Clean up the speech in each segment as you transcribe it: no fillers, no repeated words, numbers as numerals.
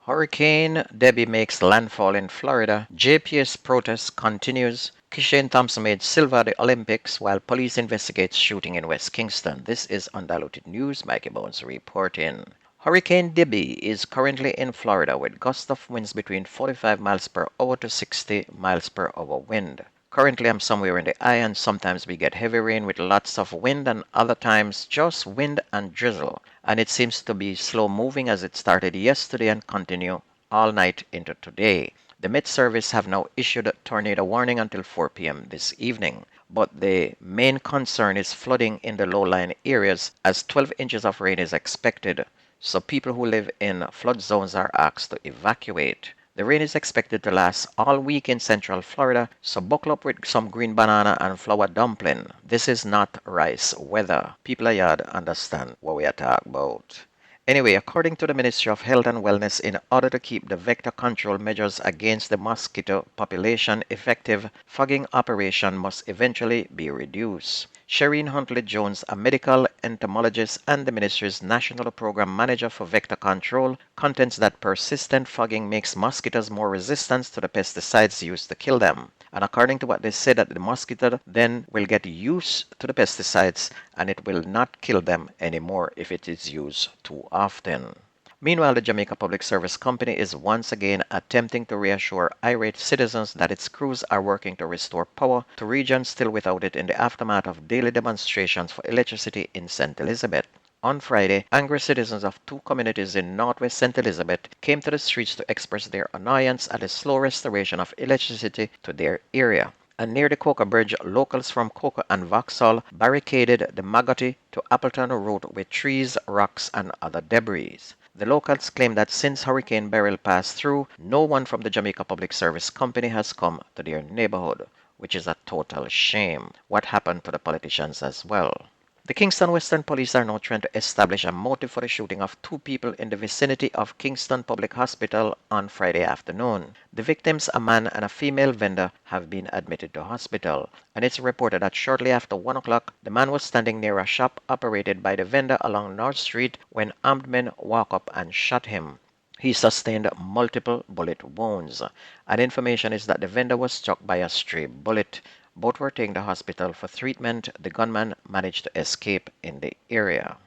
Hurricane Debbie makes landfall in Florida. JPS protest continues. Kishane Thompson made silver at the Olympics while police investigates shooting in West Kingston. This is Undiluted News. Mikey Bones reporting. Hurricane Debbie is currently in Florida with gusts of winds between 45 miles per hour to 60 miles per hour wind. Currently, I'm somewhere in the eye, and sometimes we get heavy rain with lots of wind, and other times just wind and drizzle. And it seems to be slow moving as it started yesterday and continue all night into today. The Met Service have now issued a tornado warning until 4 p.m. this evening. But the main concern is flooding in the low-lying areas as 12 inches of rain is expected. So people who live in flood zones are asked to evacuate. The rain is expected to last all week in central Florida, so buckle up with some green banana and flour dumpling. This is not rice weather. People of yard understand what we are talking about. Anyway, according to the Ministry of Health and Wellness, in order to keep the vector control measures against the mosquito population effective, fogging operation must eventually be reduced. Shereen Huntley-Jones, a medical entomologist and the ministry's national program manager for vector control, contends that persistent fogging makes mosquitoes more resistant to the pesticides used to kill them. And according to what they said, that the mosquito then will get used to the pesticides and it will not kill them anymore if it is used too often. Meanwhile, the Jamaica Public Service Company is once again attempting to reassure irate citizens that its crews are working to restore power to regions still without it in the aftermath of daily demonstrations for electricity in St. Elizabeth. On Friday, angry citizens of two communities in northwest St. Elizabeth came to the streets to express their annoyance at the slow restoration of electricity to their area. And near the Coca Bridge, locals from Coca and Vauxhall barricaded the Magotty to Appleton road with trees, rocks, and other debris. The locals claim that since Hurricane Beryl passed through, no one from the Jamaica Public Service Company has come to their neighborhood, which is a total shame. What happened to the politicians as well? The Kingston Western Police are now trying to establish a motive for the shooting of two people in the vicinity of Kingston Public Hospital on Friday afternoon. The victims, a man and a female vendor, have been admitted to hospital, and it's reported that shortly after 1 o'clock, the man was standing near a shop operated by the vendor along North Street when armed men walked up and shot him. He sustained multiple bullet wounds, and information is that the vendor was struck by a stray bullet. Both were taken to hospital for treatment. The gunman managed to escape in the area.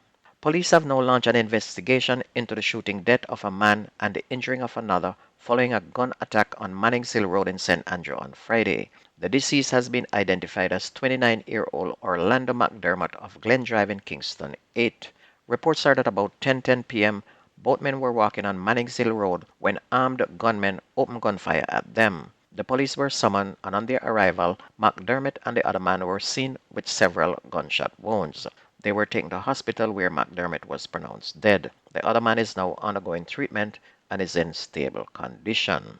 Police have now launched an investigation into the shooting death of a man and the injuring of another following a gun attack on Mannings Hill Road in St. Andrew on Friday. The deceased has been identified as 29-year-old Orlando McDermott of Glen Drive in Kingston 8. Reports are that about 10:10 p.m., both men were walking on Mannings Hill Road when armed gunmen opened gunfire at them. The police were summoned, and on their arrival, McDermott and the other man were seen with several gunshot wounds. They were taken to hospital where McDermott was pronounced dead. The other man is now undergoing treatment and is in stable condition.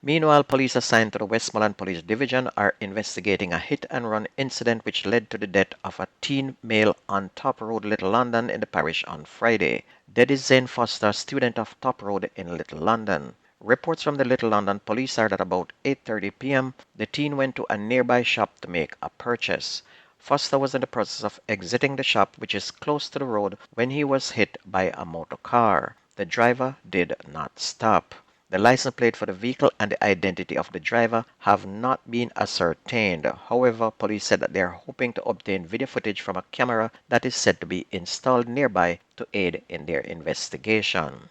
Meanwhile, police assigned to the Westmoreland Police Division are investigating a hit-and-run incident which led to the death of a teen male on Top Road, Little London in the parish on Friday. Dead is Zane Foster, student of Top Road in Little London. Reports from the Little London police are that about 8:30 p.m., the teen went to a nearby shop to make a purchase. Foster was in the process of exiting the shop, which is close to the road, when he was hit by a motor car. The driver did not stop. The license plate for the vehicle and the identity of the driver have not been ascertained. However, police said that they are hoping to obtain video footage from a camera that is said to be installed nearby to aid in their investigation.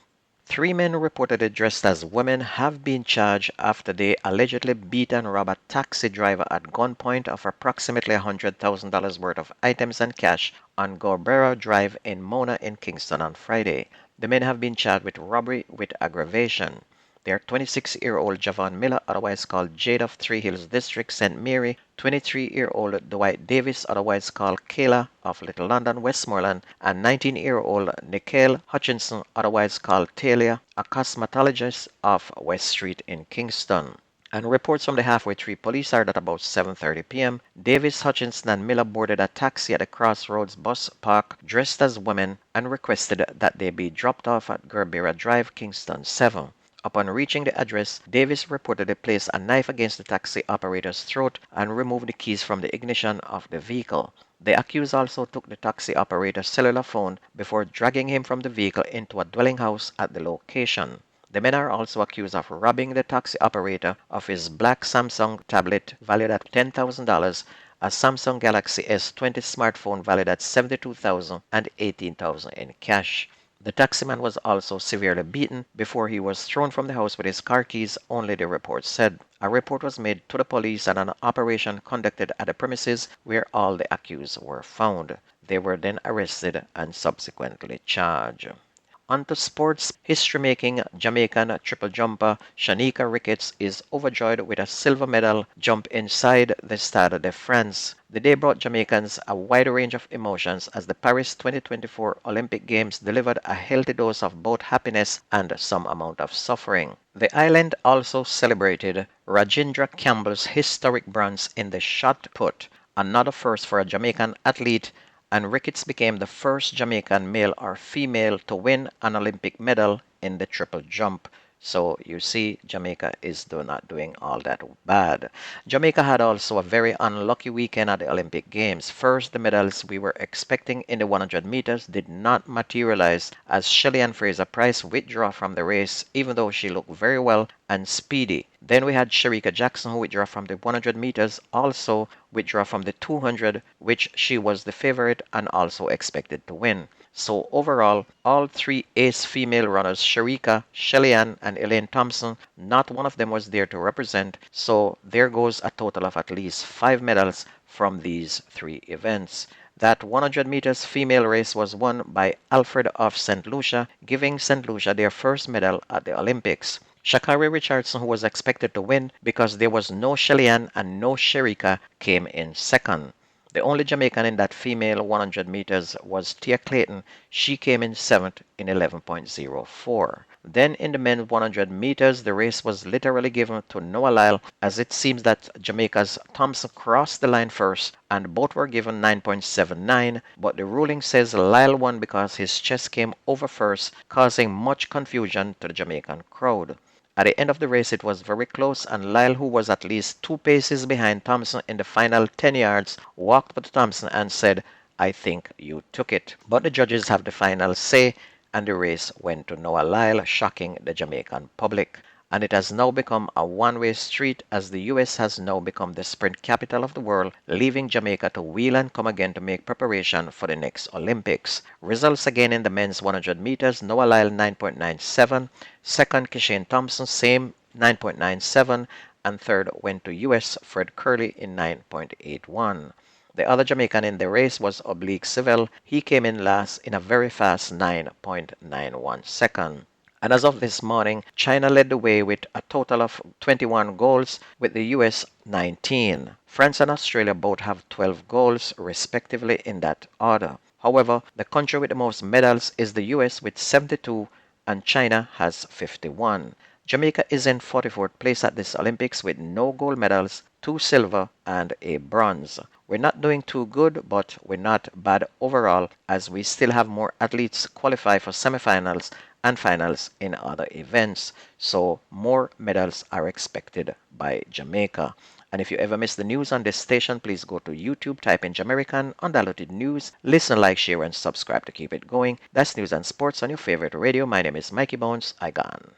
Three men reportedly dressed as women have been charged after they allegedly beat and robbed a taxi driver at gunpoint of approximately $100,000 worth of items and cash on Gorbera Drive in Mona in Kingston on Friday. The men have been charged with robbery with aggravation. They are 26-year-old Javon Miller, otherwise called Jade of Three Hills District, St. Mary, 23-year-old Dwight Davis, otherwise called Kayla of Little London, Westmoreland, and 19-year-old Nikhil Hutchinson, otherwise called Talia, a cosmetologist of West Street in Kingston. And reports from the Halfway Tree police are that about 7:30 p.m., Davis, Hutchinson, and Miller boarded a taxi at the Crossroads bus park dressed as women and requested that they be dropped off at Gerbera Drive, Kingston 7. Upon reaching the address, Davis reportedly placed a knife against the taxi operator's throat and removed the keys from the ignition of the vehicle. The accused also took the taxi operator's cellular phone before dragging him from the vehicle into a dwelling house at the location. The men are also accused of robbing the taxi operator of his black Samsung tablet valued at $10,000, a Samsung Galaxy S20 smartphone valued at $72,000, and $18,000 in cash. The taximan was also severely beaten before he was thrown from the house with his car keys, only the report said. A report was made to the police and an operation conducted at the premises where all the accused were found. They were then arrested and subsequently charged. On to sports. History-making Jamaican triple jumper Shanika Ricketts is overjoyed with a silver medal jump inside the Stade de France. The day brought Jamaicans a wide range of emotions as the Paris 2024 Olympic Games delivered a healthy dose of both happiness and some amount of suffering. The island also celebrated Rajendra Campbell's historic bronze in the shot put, another first for a Jamaican athlete, and Ricketts became the first Jamaican male or female to win an Olympic medal in the triple jump. So you see, Jamaica is not doing all that bad. Jamaica had also a very unlucky weekend at the Olympic Games. First, the medals we were expecting in the 100 meters did not materialize as Shelly-Ann Fraser-Pryce withdrew from the race even though she looked very well and speedy. Then we had Shericka Jackson who withdrew from the 100 meters, also withdrew from the 200, which she was the favorite and also expected to win. So overall, all three ace female runners, Shericka, Shelly-Ann, and Elaine Thompson, not one of them was there to represent. So there goes a total of at least 5 medals from these 3 events. That 100 meters female race was won by Alfred of St. Lucia, giving St. Lucia their first medal at the Olympics. Sha'Carri Richardson, who was expected to win because there was no Shelly-Ann and no Shericka, came in second. The only Jamaican in that female 100 meters was Tia Clayton. She came in 7th in 11.04. Then in the men's 100 meters, the race was literally given to Noah Lyle, as it seems that Jamaica's Thompson crossed the line first and both were given 9.79, but the ruling says Lyle won because his chest came over first, causing much confusion to the Jamaican crowd. At the end of the race, it was very close, and Lyle, who was at least 2 paces behind Thompson in the final 10 yards, walked up to Thompson and said, "I think you took it." But the judges have the final say, and the race went to Noah Lyle, shocking the Jamaican public. And it has now become a one-way street as the US has now become the sprint capital of the world, leaving Jamaica to wheel and come again to make preparation for the next Olympics. Results again in the men's 100 meters, Noah Lyle 9.97, second Kishane Thompson same 9.97, and third went to US Fred Curley in 9.81. The other Jamaican in the race was Oblique Sivell. He came in last in a very fast 9.91 second. And as of this morning, China led the way with a total of 21 goals, with the US 19. France and Australia both have 12 goals, respectively, in that order. However, the country with the most medals is the US with 72, and China has 51. Jamaica is in 44th place at this Olympics with no gold medals, 2 silver, and a bronze. We're not doing too good, but we're not bad overall, as we still have more athletes qualify for semifinals and finals in other events. So more medals are expected by Jamaica. And if you ever miss the news on this station, please go to YouTube, type in Jamerican Undiluted News, listen, like, share, and subscribe to keep it going. That's news and sports on your favorite radio. My name is Mikey Bones. I gone.